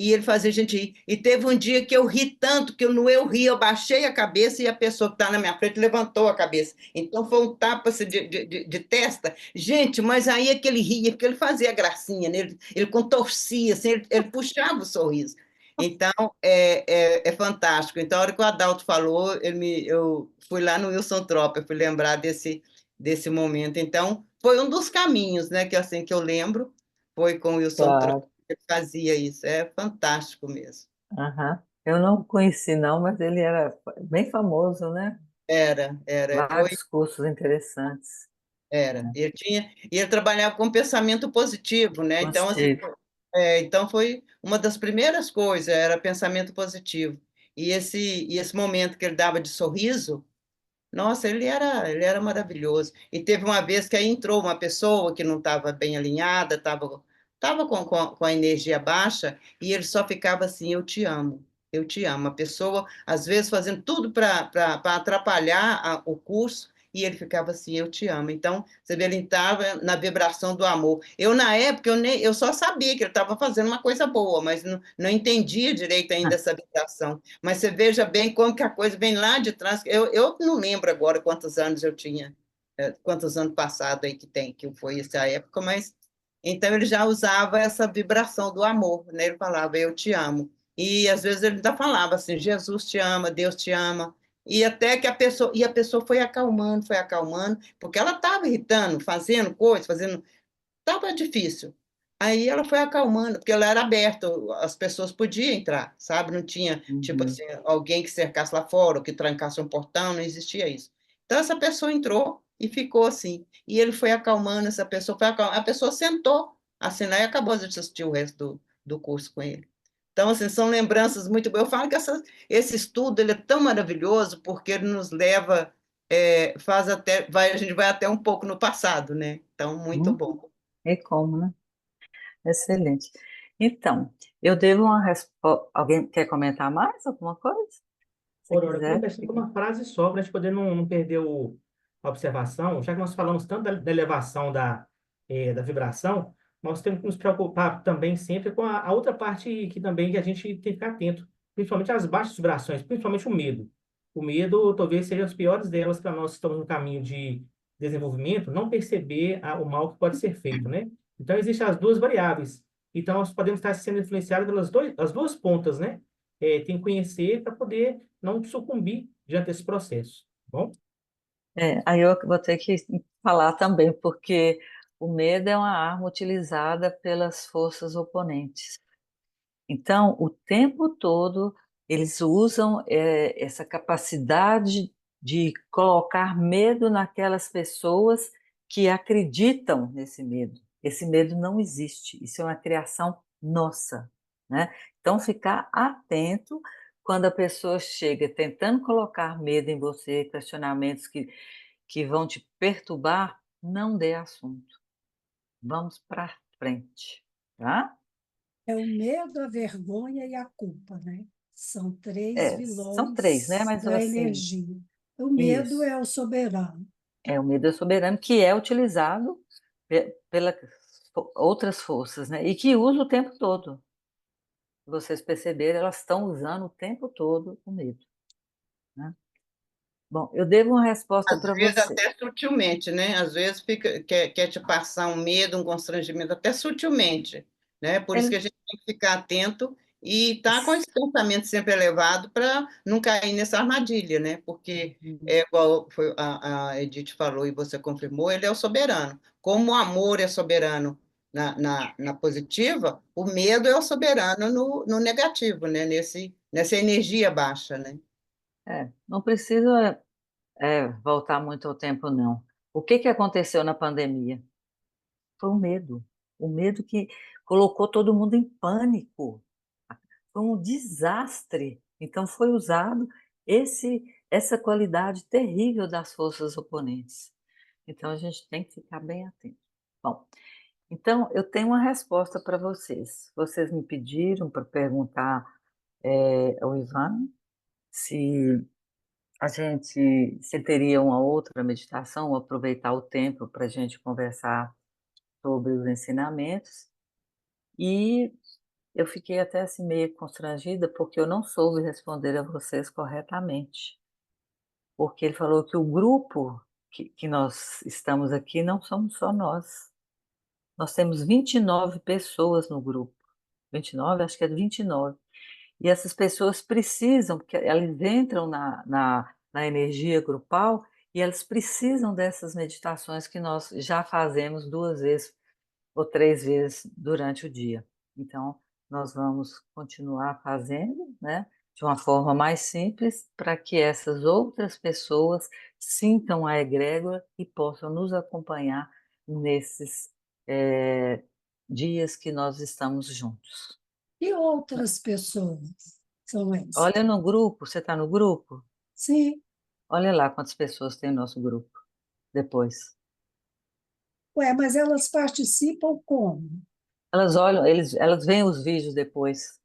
e ele fazia a gente rir. E teve um dia que eu ri tanto, que no eu ri, eu baixei a cabeça e a pessoa que está na minha frente levantou a cabeça. Então, foi um tapa assim, de testa. Gente, mas aí é que ele ria, porque ele fazia gracinha, né? Ele contorcia, assim, ele puxava o sorriso. Então, é fantástico. Então, a hora que o Adalto falou, eu fui lá no Wilson Trop, eu fui lembrar desse momento. Então, foi um dos caminhos, né, que assim que eu lembro, foi com o Wilson Trop claro. que ele fazia isso. É fantástico mesmo. Aham. Eu não conheci, não, mas ele era bem famoso, né? Foi, Vários cursos interessantes, era. né? Ele trabalhava com pensamento positivo, né? Então, assim, Positivo. então foi uma das primeiras coisas, era pensamento positivo. E esse momento que ele dava de sorriso, nossa, ele era maravilhoso. E teve uma vez que aí entrou uma pessoa que não estava bem alinhada, estava com a energia baixa, e ele só ficava assim: Eu te amo, eu te amo. A pessoa, às vezes, fazendo tudo para atrapalhar o curso, e ele ficava assim: Eu te amo. Então, você vê, ele estava na vibração do amor. Na época, eu só sabia que ele estava fazendo uma coisa boa, mas não entendia direito ainda essa vibração. Mas você veja bem como que a coisa vem lá de trás. Eu não lembro agora quantos anos eu tinha, quantos anos passados aí que foi essa época, mas então ele já usava essa vibração do amor, né? Ele falava, eu te amo. E às vezes ele ainda falava assim, Jesus te ama, Deus te ama. E até que a pessoa foi acalmando, porque ela estava irritando, fazendo coisas, estava difícil. Aí ela foi acalmando, porque ela era aberta, as pessoas podiam entrar, sabe? Não tinha, tipo Uhum. assim, alguém que cercasse lá fora, ou que trancasse um portão, não existia isso. Então, essa pessoa entrou e ficou assim. E ele foi acalmando, essa pessoa foi acalmando. A pessoa sentou, assim, né, e acabou de assistir o resto do curso com ele. Então, assim, são lembranças muito boas. Eu falo que esse estudo ele é tão maravilhoso porque ele nos leva, a gente vai até um pouco no passado, né? Então, muito Uhum. bom. E como, né? Excelente. Então, eu devo uma resposta. Alguém quer comentar mais alguma coisa? Se Aurora, eu queria quiser. deixar uma frase só para a gente poder não perder a observação, já que nós falamos tanto da elevação da vibração, nós temos que nos preocupar também sempre com a outra parte que também que a gente tem que ficar atento, principalmente as baixas vibrações, principalmente o medo. O medo talvez seja as piores delas para nós que estamos no caminho de desenvolvimento, não perceber o mal que pode ser feito, né? Então, existem as duas variáveis. Então, nós podemos estar sendo influenciados as duas pontas, né? Tem que conhecer para poder não sucumbir diante desse processo, tá bom? Aí eu vou ter que falar também, porque o medo é uma arma utilizada pelas forças oponentes. Então, o tempo todo, eles usam essa capacidade de colocar medo naquelas pessoas que acreditam nesse medo. Esse medo não existe, isso é uma criação nossa, né? Então, ficar atento quando a pessoa chega tentando colocar medo em você, questionamentos que vão te perturbar, não dê assunto. Vamos para frente, tá? É o medo, a vergonha e a culpa, né? São três São três, né? vilões Mas da assim, energia. O medo isso. é o soberano. O medo é soberano que é utilizado pelas outras forças, né? E que usa o tempo todo. Se vocês perceberem, elas estão usando o tempo todo o medo, né? Bom, eu devo uma resposta Às para vezes você. até sutilmente, né? Às vezes quer te passar um medo, um constrangimento, até sutilmente, né? Por isso que a Ele- gente tem que ficar atento e estar com esse pensamento sempre elevado para não cair nessa armadilha, né? Porque é igual a Edith falou e você confirmou, ele é o soberano. Como o amor é soberano na positiva, o medo é o soberano no negativo, né? Nessa energia baixa, né? não precisa voltar muito ao tempo, não. O que aconteceu na pandemia? Foi o medo que colocou todo mundo em pânico. Foi um desastre. Então foi usado essa qualidade terrível das forças oponentes. Então a gente tem que ficar bem atento. Bom, então eu tenho uma resposta para vocês. Vocês me pediram para perguntar ao Ivan se se teria uma outra meditação, ou aproveitar o tempo para a gente conversar sobre os ensinamentos. E eu fiquei até assim meio constrangida porque eu não soube responder a vocês corretamente. Porque ele falou que o grupo que nós estamos aqui não somos só nós. Nós temos 29 pessoas no grupo. 29, acho que é 29. E essas pessoas precisam, porque elas entram na energia grupal e elas precisam dessas meditações que nós já fazemos 2 vezes ou 3 vezes durante o dia. Então, nós vamos continuar fazendo, né, de uma forma mais simples, para que essas outras pessoas sintam a egrégora e possam nos acompanhar nesses dias que nós estamos juntos. E outras pessoas são essas? Olha no grupo, você está no grupo? Sim. Olha lá quantas pessoas tem no nosso grupo depois. Ué, mas elas participam como? Elas olham, elas veem os vídeos depois.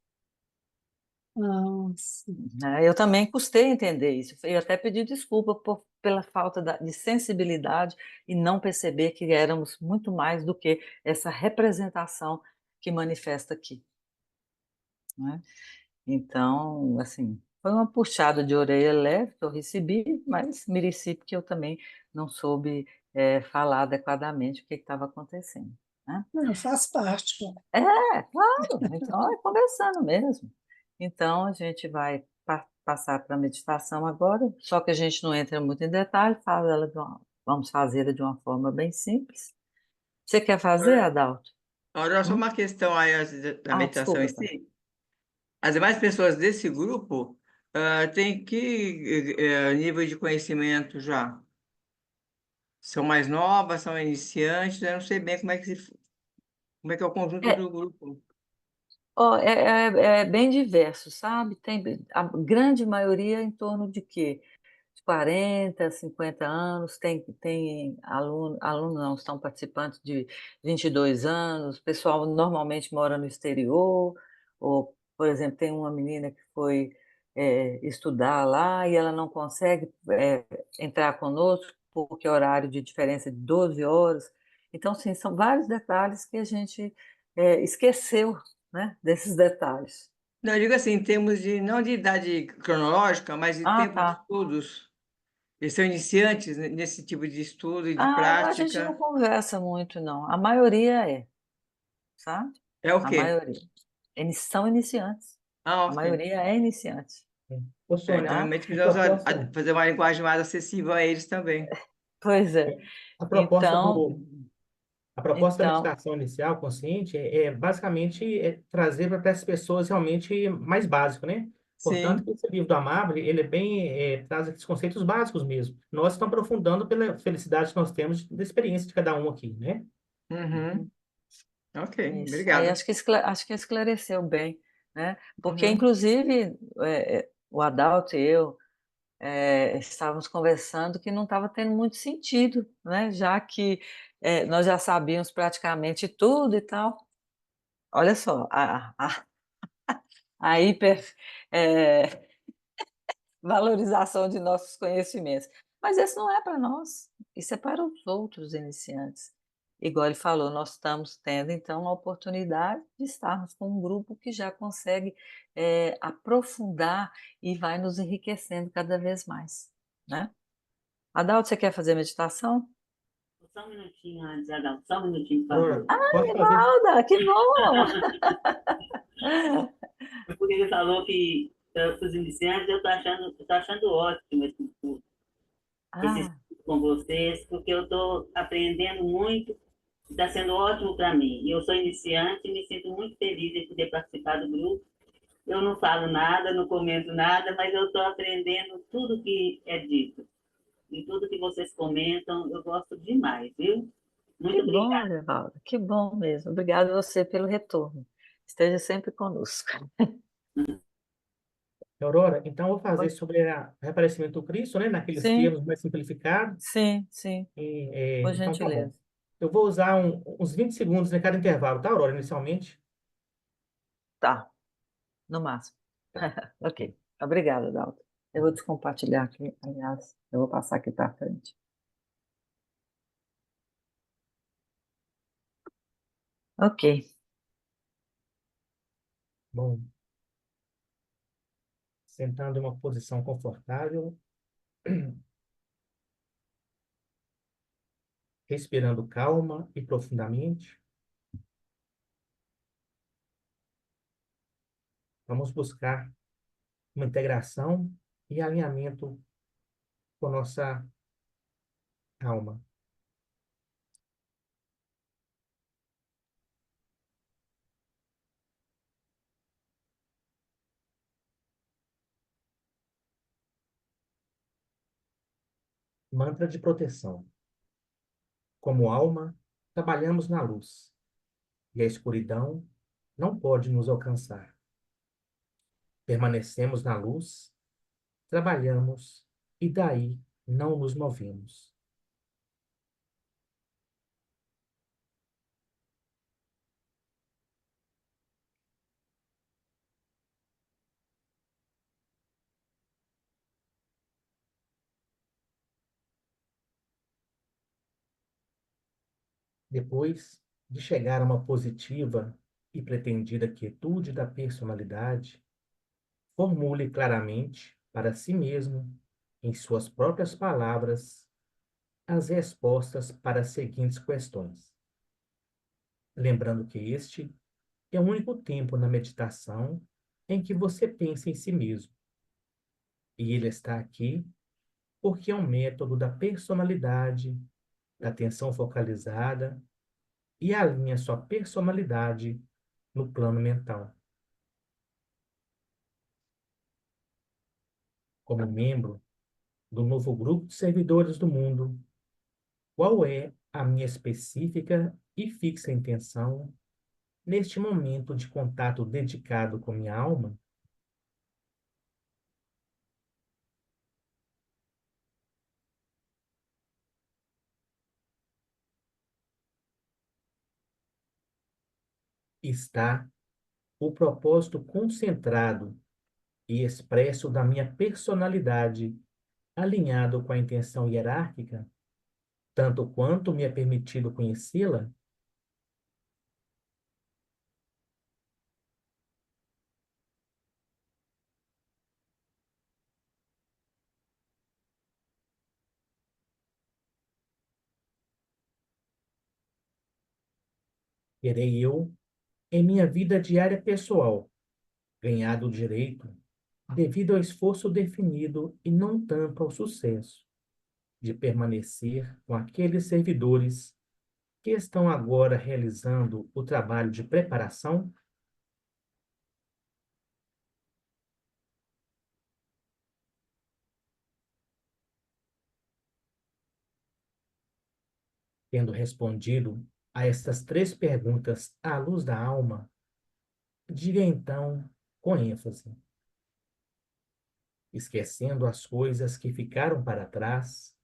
Ah, sim. Né? Eu também custei entender isso. Eu até pedi desculpa pela falta de sensibilidade e não perceber que éramos muito mais do que essa representação que manifesta aqui, né? Então, assim, foi uma puxada de orelha leve que eu recebi, mas mereci porque eu também não soube falar adequadamente o que estava acontecendo, né? Não, faz parte. Claro, então é conversando mesmo. Então a gente vai passar para a meditação agora, só que a gente não entra muito em detalhe, vamos fazê-la de uma forma bem simples. Você quer fazer, Adalto? Agora, só Hum? uma questão aí antes da meditação em Desculpa, tá. si. As demais pessoas desse grupo têm que nível de conhecimento já? São mais novas, são iniciantes? Eu não sei bem como é que é o conjunto É, do grupo. ó, é bem diverso, sabe? Tem a grande maioria em torno de quê? De 40, 50 anos, tem aluno não, estão participantes de 22 anos, o pessoal normalmente mora no exterior, ou, por exemplo, tem uma menina que foi estudar lá e ela não consegue entrar conosco porque é horário de diferença de 12 horas. Então, sim, são vários detalhes que a gente esqueceu, né, desses detalhes. Não, eu digo assim, em termos de, não de idade cronológica, mas de Ah, tempo de tá. estudos. Eles são iniciantes nesse tipo de estudo e de Ah, a gente não prática. conversa muito, não. A maioria sabe? É o A quê? maioria. Eles são iniciantes. Ah, A ok. maioria é iniciante, Ô, Então, Sônia, tá? realmente a precisamos proposta, fazer uma linguagem mais acessível a eles também. Pois é. a proposta Então, do, a proposta da então, meditação inicial consciente basicamente trazer para essas pessoas realmente mais básico, né? Portanto, Sim. esse livro do Amable, ele é bem, traz aqueles conceitos básicos mesmo. Nós estamos aprofundando pela felicidade que nós temos da experiência de cada um aqui, né? Uhum. Ok, isso. Aí obrigado. acho que esclareceu bem, né? Porque, Uhum. inclusive, o Adalto e eu estávamos conversando que não estava tendo muito sentido, né? Já que nós já sabíamos praticamente tudo e tal. Olha só, a hiper valorização de nossos conhecimentos. Mas isso não é para nós, isso é para os outros iniciantes. Igual ele falou, nós estamos tendo então a oportunidade de estarmos com um grupo que já consegue aprofundar e vai nos enriquecendo cada vez mais, né? Adalto, você quer fazer meditação? Só um minutinho antes, Adão, só um minutinho, por Aurora, favor. posso fazer? Nivalda, que bom! Porque ele falou que para os iniciantes eu tô achando ótimo esse Ah, estudo com vocês, porque eu estou aprendendo muito, está sendo ótimo para mim. E eu sou iniciante e me sinto muito feliz em poder participar do grupo. Eu não falo nada, não comento nada, mas eu estou aprendendo tudo que é dito. E tudo que vocês comentam, eu gosto demais, viu? que Muito bom, obrigada. Nivalda, que bom mesmo. Obrigada a você pelo retorno. Esteja sempre conosco. Aurora, então eu vou fazer Oi? sobre o reaparecimento do Cristo, né? Naqueles Sim, termos mais simplificados. sim, por Então, tá bom. gentileza. Eu vou usar uns 20 segundos em cada intervalo, tá, Aurora, inicialmente? Tá, no máximo. Tá. Ok. Obrigada, Dalton. Eu vou descompartilhar aqui, aliás, eu vou passar aqui para frente. Ok. Bom, sentando em uma posição confortável, respirando calma e profundamente, vamos buscar uma integração e alinhamento com nossa alma. Mantra de proteção. Como alma, trabalhamos na luz, e a escuridão não pode nos alcançar. Permanecemos na luz, trabalhamos e daí não nos movemos. Depois de chegar a uma positiva e pretendida quietude da personalidade, formule claramente para si mesmo, em suas próprias palavras, as respostas para as seguintes questões. Lembrando que este é o único tempo na meditação em que você pensa em si mesmo. E ele está aqui porque é um método da personalidade, da atenção focalizada e alinha sua personalidade no plano mental. Como membro do novo grupo de servidores do mundo, qual é a minha específica e fixa intenção neste momento de contato dedicado com minha alma? está o propósito concentrado e expresso da minha personalidade, alinhado com a intenção hierárquica, tanto quanto me é permitido conhecê-la? Terei eu, em minha vida diária pessoal, ganhado o direito, devido ao esforço definido e não tanto ao sucesso, de permanecer com aqueles servidores que estão agora realizando o trabalho de preparação? Tendo respondido a estas três perguntas à luz da alma, diga então com ênfase: esquecendo as coisas que ficaram para trás,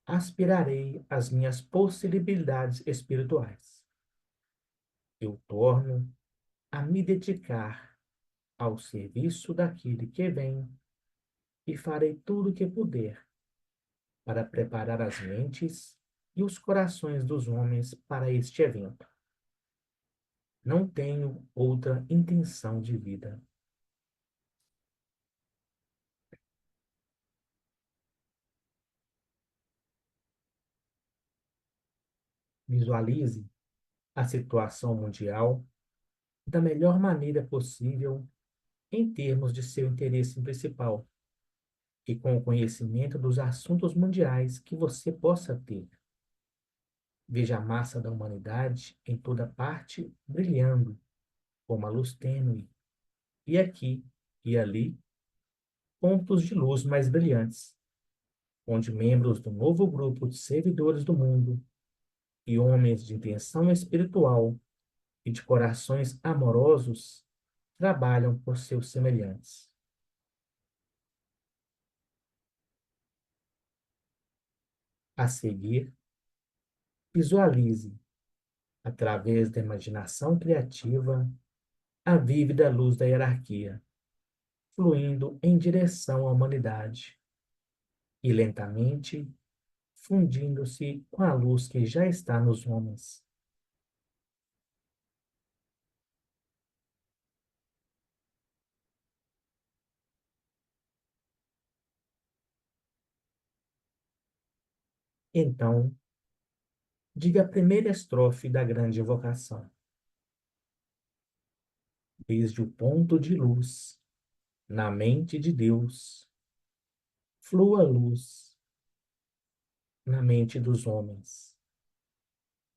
aspirarei às minhas possibilidades espirituais. Eu torno a me dedicar ao serviço daquele que vem e farei tudo o que puder para preparar as mentes e os corações dos homens para este evento. Não tenho outra intenção de vida. Visualize a situação mundial da melhor maneira possível em termos de seu interesse principal e com o conhecimento dos assuntos mundiais que você possa ter. Veja a massa da humanidade em toda parte brilhando como a luz tênue, e aqui e ali pontos de luz mais brilhantes, onde membros do novo grupo de servidores do mundo e homens de intenção espiritual e de corações amorosos trabalham por seus semelhantes. A seguir, visualize, através da imaginação criativa, a vívida luz da hierarquia, fluindo em direção à humanidade e lentamente fundindo-se com a luz que já está nos homens. Então, diga a primeira estrofe da grande invocação. Desde o ponto de luz, na mente de Deus, flua luz na mente dos homens,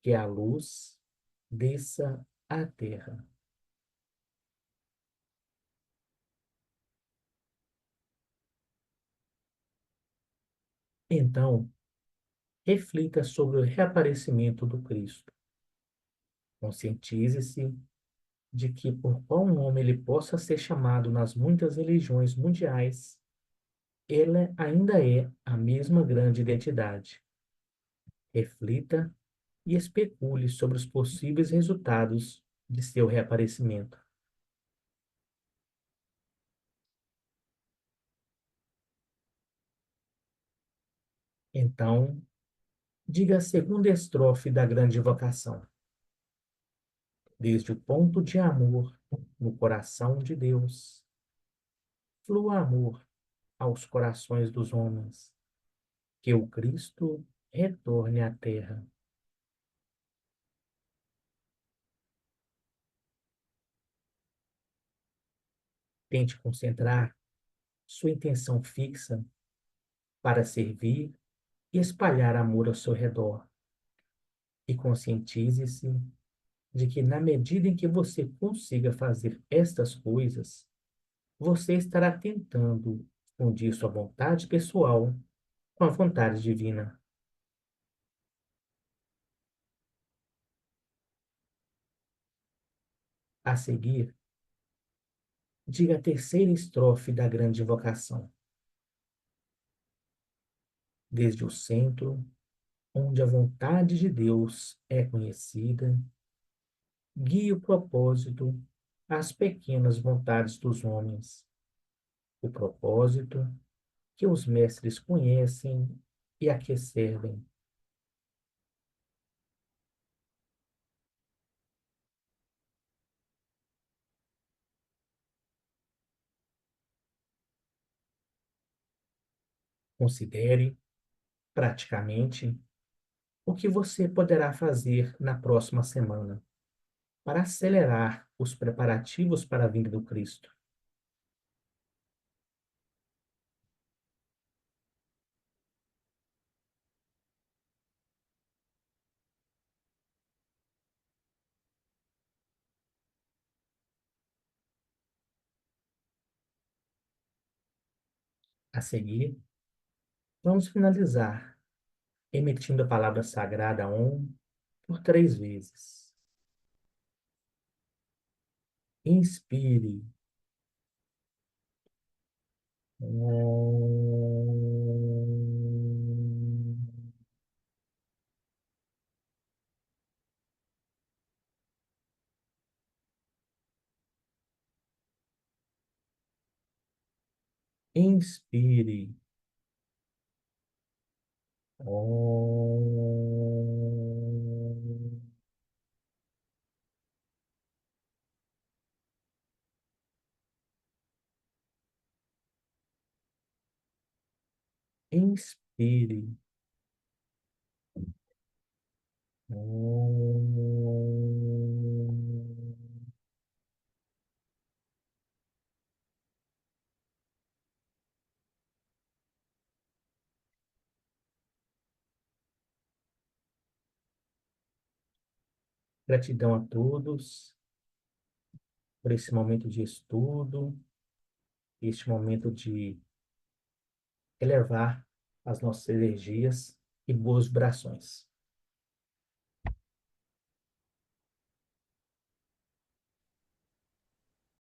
que a luz desça à terra. Então, reflita sobre o reaparecimento do Cristo. Conscientize-se de que, por qual nome ele possa ser chamado nas muitas religiões mundiais, ele ainda é a mesma grande identidade. Reflita e especule sobre os possíveis resultados de seu reaparecimento. Então, diga a segunda estrofe da grande invocação. Desde o ponto de amor no coração de Deus, flua amor aos corações dos homens, que o Cristo retorne à terra. Tente concentrar sua intenção fixa para servir e espalhar amor ao seu redor. E conscientize-se de que, na medida em que você consiga fazer estas coisas, você estará tentando fundir sua vontade pessoal com a vontade divina. A seguir, diga a terceira estrofe da grande invocação. Desde o centro, onde a vontade de Deus é conhecida, guie o propósito às pequenas vontades dos homens, o propósito que os mestres conhecem e a que servem. Considere, praticamente, o que você poderá fazer na próxima semana para acelerar os preparativos para a vinda do Cristo. A seguir, vamos finalizar emitindo a palavra sagrada OM por 3 vezes. Inspire. Om. Inspire. Om. Inspire. Om. Gratidão a todos por esse momento de estudo, este momento de elevar as nossas energias e boas vibrações.